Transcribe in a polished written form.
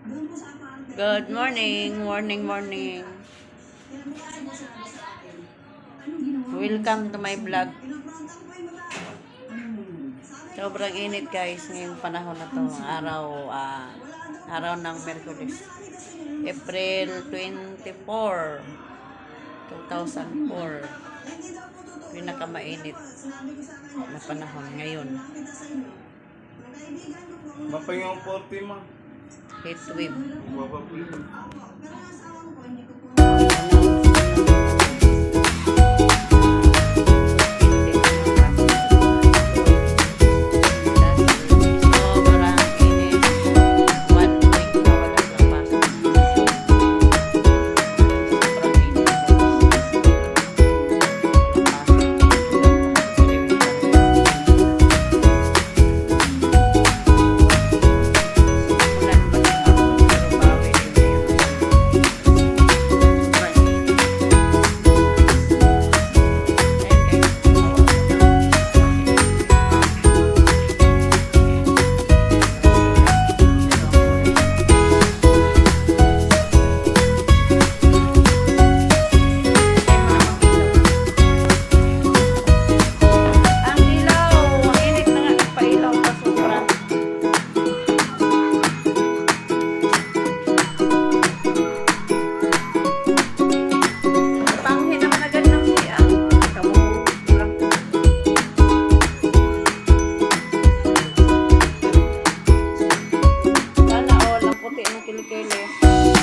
Good morning, morning. Welcome to my vlog. Sobrang init guys ngayong panahon na to. Araw ng Merkulis. April 24, 2004. Pinakamainit na panahon ngayon. Mapayang 40 ma. Heat wave. Mapapilin. Kilikili.